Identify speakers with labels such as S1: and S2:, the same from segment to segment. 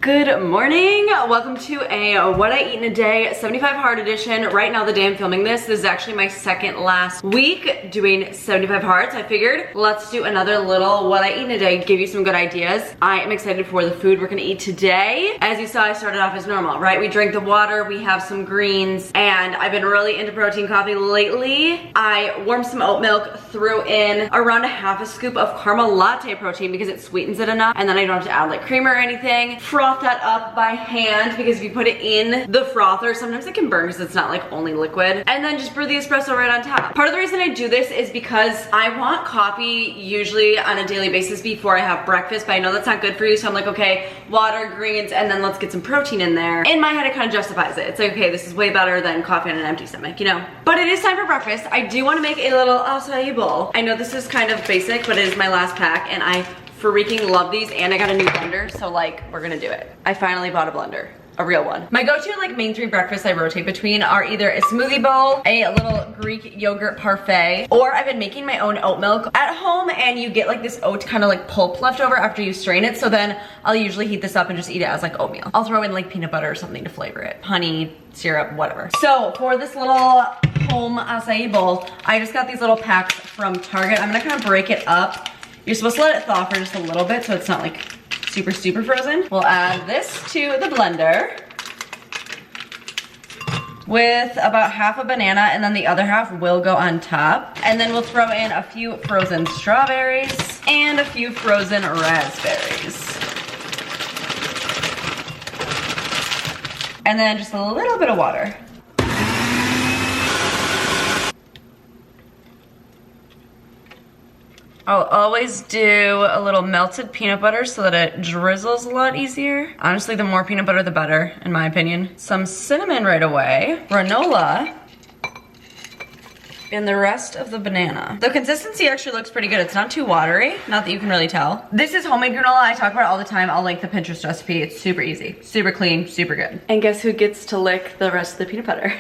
S1: Good morning. Welcome to a What I Eat in a Day 75 Hard edition. Right now, the day I'm filming this is actually my second last week doing 75 Hards. I figured let's do another little What I Eat in a Day, give you some good ideas. I am excited for the food we're gonna eat today. As you saw, I started off as normal, right? We drink the water, we have some greens, and I've been really into protein coffee lately. I warmed some oat milk, threw in around a half a scoop of caramel latte protein because it sweetens it enough, and then I don't have to add like creamer or anything. Froth that up by hand because if you put it in the frother, sometimes it can burn because it's not like only liquid. And then just brew the espresso right on top. Part of the reason I do this is because I want coffee usually on a daily basis before I have breakfast, but I know that's not good for you, so I'm like, okay, water, greens, and then let's get some protein in there. In my head, it kind of justifies it. It's like, okay, this is way better than coffee on an empty stomach, you know? But it is time for breakfast. I do want to make a little acai bowl. I know this is kind of basic, but it is my last pack, and I freaking love these, and I got a new blender, so like, we're gonna do it. I finally bought a blender. A real one. My go-to like main three breakfasts I rotate between are either a smoothie bowl, a little Greek yogurt parfait, or I've been making my own oat milk at home, and you get like this oat kind of like pulp left over after you strain it, so then I'll usually heat this up and just eat it as like oatmeal. I'll throw in like peanut butter or something to flavor it. Honey, syrup, whatever. So for this little home acai bowl, I just got these little packs from Target. I'm gonna kind of break it up. You're supposed to let it thaw for just a little bit so it's not like super frozen. We'll add this to the blender with about half a banana, and then the other half will go on top. And then we'll throw in a few frozen strawberries and a few frozen raspberries. And then just a little bit of water. I'll always do a little melted peanut butter so that it drizzles a lot easier. Honestly, the more peanut butter, the better, in my opinion. Some cinnamon right away, granola, and the rest of the banana. The consistency actually looks pretty good. It's not too watery, not that you can really tell. This is homemade granola. I talk about it all the time. I'll link the Pinterest recipe. It's super easy, super clean, super good. And guess who gets to lick the rest of the peanut butter?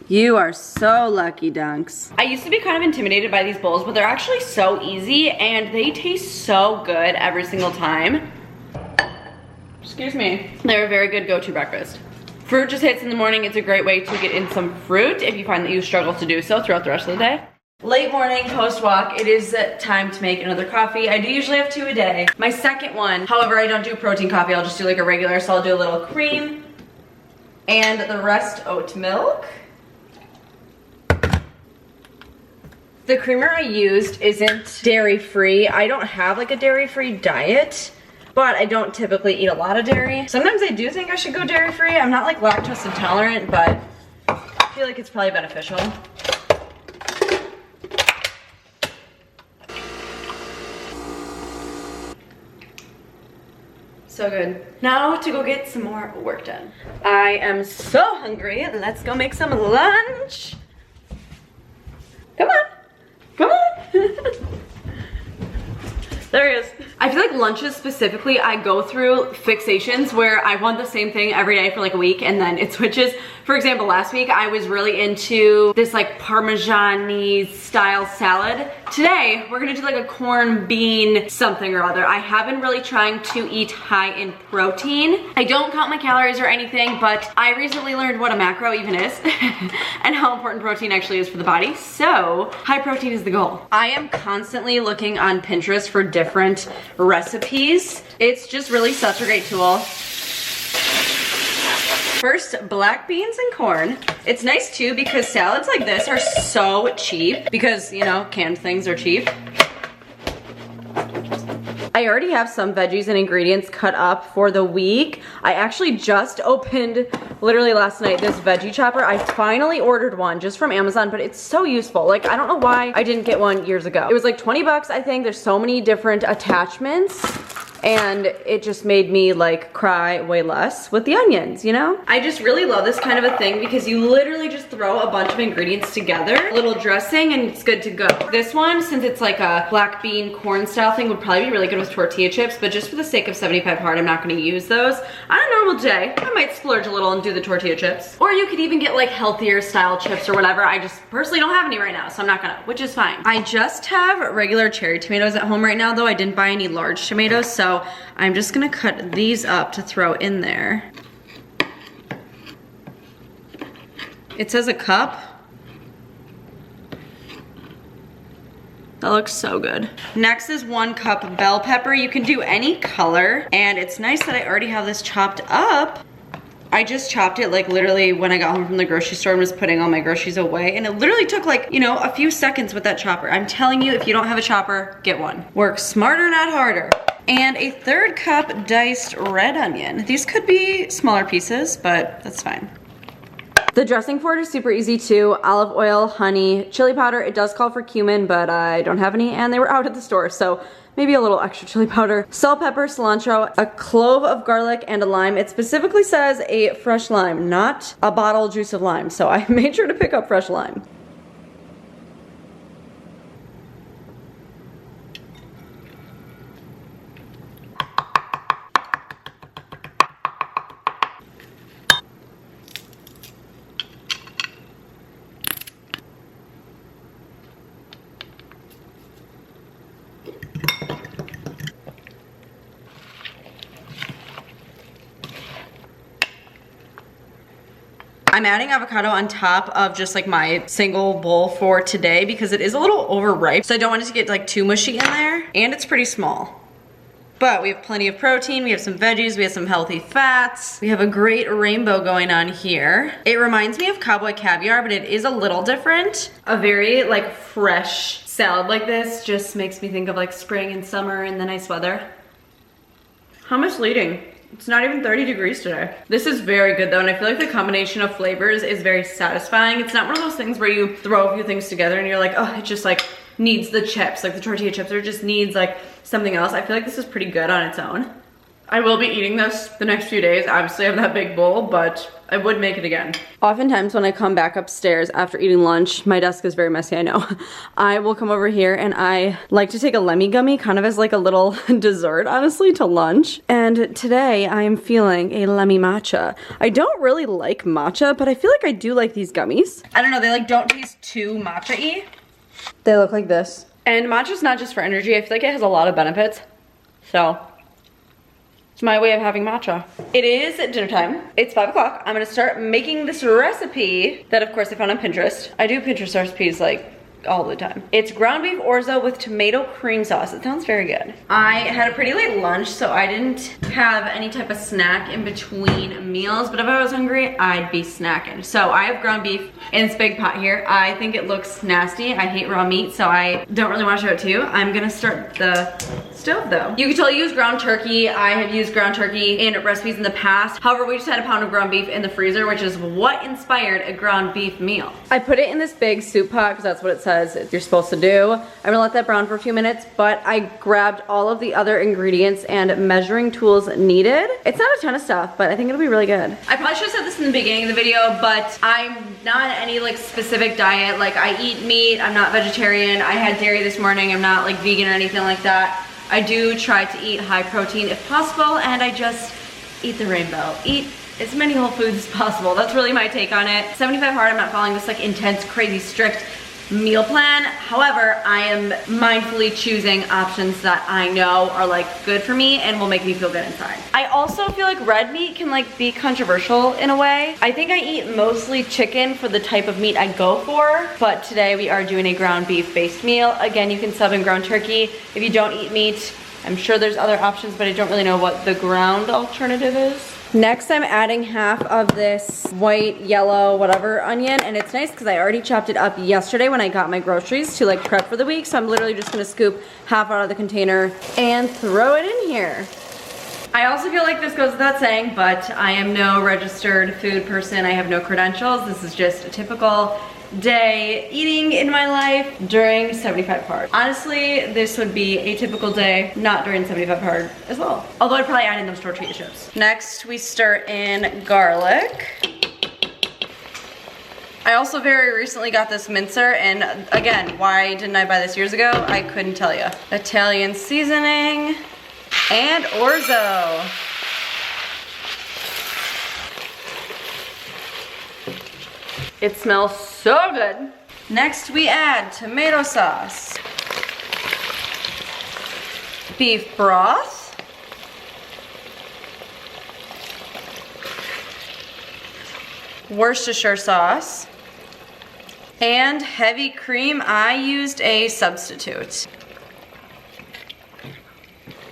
S1: You are so lucky, Dunks. I used to be kind of intimidated by these bowls, but they're actually so easy and they taste so good every single time. Excuse me. They're a very good go-to breakfast. Fruit just hits in the morning. It's a great way to get in some fruit if you find that you struggle to do so throughout the rest of the day. Late morning, post-walk, it is time to make another coffee. I do usually have 2 a day. My second one, however, I don't do protein coffee. I'll just do like a regular, so I'll do a little cream and the rest oat milk. The creamer I used isn't dairy-free. I don't have like a dairy-free diet, but I don't typically eat a lot of dairy. Sometimes I do think I should go dairy-free. I'm not like lactose intolerant, but I feel like it's probably beneficial. So good. Now to go get some more work done. I am so hungry. Let's go make some lunch. Come on. Come on. There he is. I feel like lunches specifically, I go through fixations where I want the same thing every day for like a week and then it switches. For example, last week I was really into this like Parmesan-y style salad. Today, we're gonna do like a corn bean something or other. I have been really trying to eat high in protein. I don't count my calories or anything, but I recently learned what a macro even is and how important protein actually is for the body. So, high protein is the goal. I am constantly looking on Pinterest for different recipes. It's just really such a great tool. First, black beans and corn. It's nice too because salads like this are so cheap because, you know, canned things are cheap. I already have some veggies and ingredients cut up for the week. I actually just opened, literally last night, this veggie chopper. I finally ordered one just from Amazon, but it's so useful. Like, I don't know why I didn't get one years ago. It was like 20 bucks, I think. There's so many different attachments. And it just made me like cry way less with the onions, you know? I just really love this kind of a thing because you literally just throw a bunch of ingredients together, a little dressing, and it's good to go. This one, since it's like a black bean corn style thing, would probably be really good with tortilla chips, but just for the sake of 75 hard, I'm not gonna use those. On a normal day, I might splurge a little and do the tortilla chips. Or you could even get like healthier style chips or whatever. I just personally don't have any right now, so I'm not gonna, which is fine. I just have regular cherry tomatoes at home right now though. I didn't buy any large tomatoes, so So I'm just gonna cut these up to throw in there. It says a cup. That looks so good. Next is 1 cup bell pepper. You can do any color, and it's nice that I already have this chopped up. I just chopped it like literally when I got home from the grocery store and was putting all my groceries away, and it literally took like, you know, a few seconds with that chopper. I'm telling you, if you don't have a chopper, get one. Work smarter, not harder. And a 1/3 cup diced red onion. These could be smaller pieces, but that's fine. The dressing for it is super easy too. Olive oil, honey, chili powder. It does call for cumin, but I don't have any, and they were out at the store, so maybe a little extra chili powder. Salt, pepper, cilantro, a clove of garlic, and a lime. It specifically says a fresh lime, not a bottle juice of lime, so I made sure to pick up fresh lime. I'm adding avocado on top of just like my single bowl for today because it is a little overripe. So I don't want it to get like too mushy in there, and it's pretty small. But we have plenty of protein, we have some veggies, we have some healthy fats. We have a great rainbow going on here. It reminds me of cowboy caviar, but it is a little different. A very like fresh salad like this just makes me think of like spring and summer and the nice weather. How misleading. It's not even 30 degrees today. This is very good though, and I feel like the combination of flavors is very satisfying. It's not one of those things where you throw a few things together and you're like, oh, it just like needs the chips, like the tortilla chips, or it just needs like something else. I feel like this is pretty good on its own. I will be eating this the next few days. Obviously I have that big bowl, but I would make it again. Oftentimes when I come back upstairs after eating lunch, my desk is very messy, I know. I will come over here and I like to take a Lemmy Gummy kind of as like a little dessert, honestly, to lunch. And today I am feeling a Lemmy Matcha. I don't really like matcha, but I feel like I do like these gummies. I don't know, they like don't taste too matcha-y. They look like this. And matcha's not just for energy, I feel like it has a lot of benefits. So it's my way of having matcha. It is dinner time. It's 5 o'clock. I'm gonna start making this recipe that of course I found on Pinterest. I do Pinterest recipes like all the time. It's ground beef orzo with tomato cream sauce. It sounds very good. I had a pretty late lunch, so I didn't have any type of snack in between meals, but if I was hungry, I'd be snacking. So I have ground beef in this big pot here. I think it looks nasty. I hate raw meat, so I don't really want to show it to you. I'm gonna start the stove though. You can totally use ground turkey. I have used ground turkey in recipes in the past. However, we just had a pound of ground beef in the freezer, which is what inspired a ground beef meal. I put it in this big soup pot because that's what it says you're supposed to do. I'm gonna let that brown for a few minutes, but I grabbed all of the other ingredients and measuring tools needed. It's not a ton of stuff, but I think it'll be really good. I probably should have said this in the beginning of the video, but I'm not on any like specific diet. Like I eat meat, I'm not vegetarian. I had dairy this morning. I'm not like vegan or anything like that. I do try to eat high protein if possible, and I just eat the rainbow. Eat as many whole foods as possible. That's really my take on it. 75 hard, I'm not following this like intense, crazy, strict meal plan. However, I am mindfully choosing options that I know are like good for me and will make me feel good inside. I also feel like red meat can like be controversial in a way. I think I eat mostly chicken for the type of meat I go for, but today we are doing a ground beef based meal. Again, you can sub in ground turkey if you don't eat meat. I'm sure there's other options, but I don't really know what the ground alternative is. Next, I'm adding half of this white, yellow, whatever onion, and it's nice because I already chopped it up yesterday when I got my groceries to like prep for the week, so I'm literally just gonna scoop half out of the container and throw it in here. I also feel like this goes without saying, but I am no registered food person. I have no credentials. This is just a typical day eating in my life during 75 hard. Honestly, this would be a typical day not during 75 hard as well. Although I'd probably add in those tortilla chips. Next, we stir in garlic. I also very recently got this mincer, and again, why didn't I buy this years ago? I couldn't tell you. Italian seasoning and orzo. It smells so good. Next, we add tomato sauce, beef broth, Worcestershire sauce, and heavy cream. I used a substitute.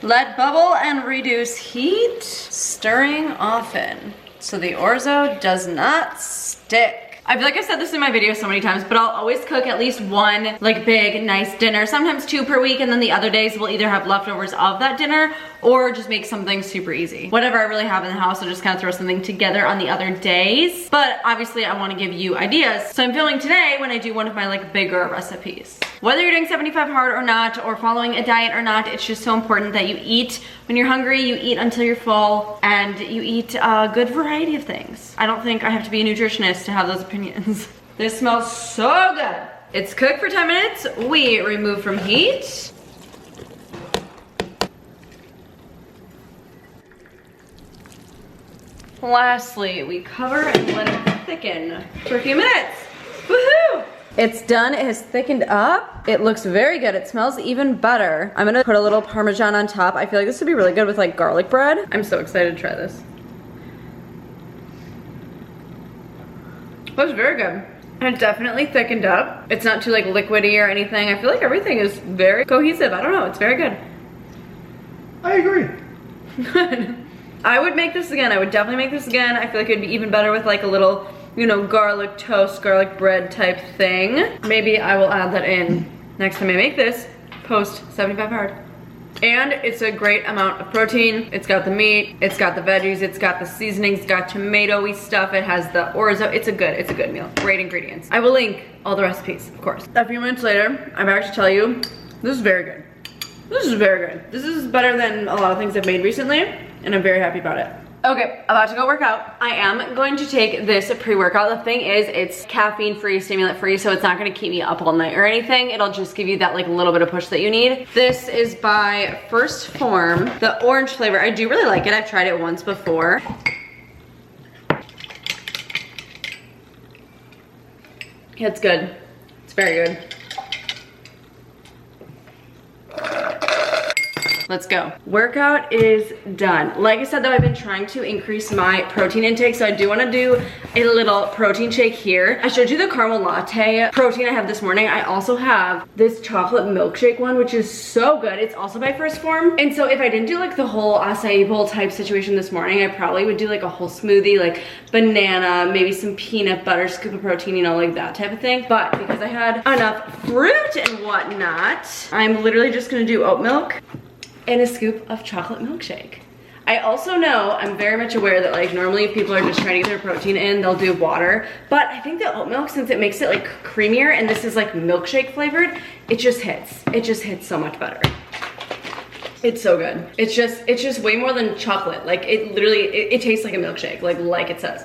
S1: Let bubble and reduce heat, stirring often so the orzo does not stick. I feel like I've said this in my video so many times, but I'll always cook at least one like big, nice dinner, sometimes 2 per week, and then the other days we'll either have leftovers of that dinner or just make something super easy. Whatever I really have in the house, I'll just kind of throw something together on the other days. But obviously I want to give you ideas. So I'm filming today when I do one of my like bigger recipes. Whether you're doing 75 hard or not, or following a diet or not, it's just so important that you eat when you're hungry, you eat until you're full, and you eat a good variety of things. I don't think I have to be a nutritionist to have those opinions. This smells so good. It's cooked for 10 minutes. We remove from heat. Lastly, we cover and let it thicken for a few minutes. Woohoo! It's done, it has thickened up. It looks very good, it smells even better. I'm gonna put a little Parmesan on top. I feel like this would be really good with like garlic bread. I'm so excited to try this. That's very good. And it definitely thickened up. It's not too like liquidy or anything. I feel like everything is very cohesive. I don't know, it's very good.
S2: I agree.
S1: Good. I would make this again. I would definitely make this again. I feel like it'd be even better with like a little, you know, garlic toast, garlic bread type thing. Maybe I will add that in next time I make this post 75 hard. And it's a great amount of protein. It's got the meat, it's got the veggies, it's got the seasonings, it's got tomato-y stuff, it has the orzo. It's a good meal. Great ingredients. I will link all the recipes, of course. A few minutes later, I'm back to tell you, this is very good. This is very good. This is better than a lot of things I've made recently, and I'm very happy about it. Okay, about to go work out. I am going to take this pre-workout. The thing is, it's caffeine-free, stimulant-free, so it's not gonna keep me up all night or anything. It'll just give you that like little bit of push that you need. This is by First Form, the orange flavor. I do really like it. I've tried it once before. It's good. It's very good. Let's go. Workout is done. Like I said though, I've been trying to increase my protein intake, so I do want to do a little protein shake here. I showed you the caramel latte protein I have this morning. I also have this chocolate milkshake one, which is so good. It's also by First Form. And so if I didn't do like the whole acai bowl type situation this morning, I probably would do like a whole smoothie, like banana, maybe some peanut butter, scoop of protein, you know, like that type of thing. But because I had enough fruit and whatnot, I'm literally just gonna do oat milk and a scoop of chocolate milkshake. I also know, I'm very much aware that like normally if people are just trying to get their protein in, they'll do water. But I think the oat milk, since it makes it like creamier and this is like milkshake flavored, it just hits. It just hits so much better. It's so good. It's just way more than chocolate. Like it literally, it tastes like a milkshake, like it says.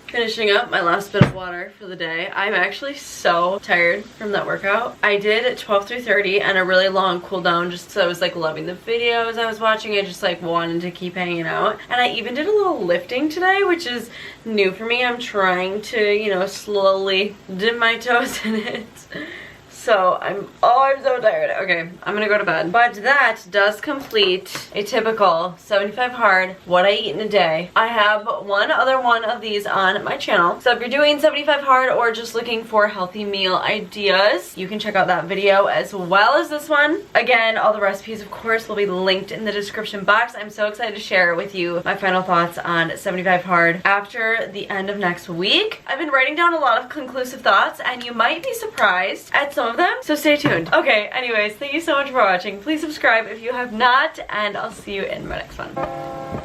S1: Finishing up my last bit of water for the day. I'm actually so tired from that workout. I did 12 through 30 and a really long cool down just so I was like loving the videos I was watching. I just like wanted to keep hanging out. And I even did a little lifting today, which is new for me. I'm trying to, you know, slowly dip my toes in it. So I'm so tired. Okay, I'm gonna go to bed. But that does complete a typical 75 hard, what I eat in a day. I have one other one of these on my channel. So if you're doing 75 hard or just looking for healthy meal ideas, you can check out that video as well as this one. Again, all the recipes, of course, will be linked in the description box. I'm so excited to share with you my final thoughts on 75 hard after the end of next week. I've been writing down a lot of conclusive thoughts and you might be surprised at some of them, so stay tuned. Okay, anyways, thank you so much for watching. Please subscribe if you have not, and I'll see you in my next one.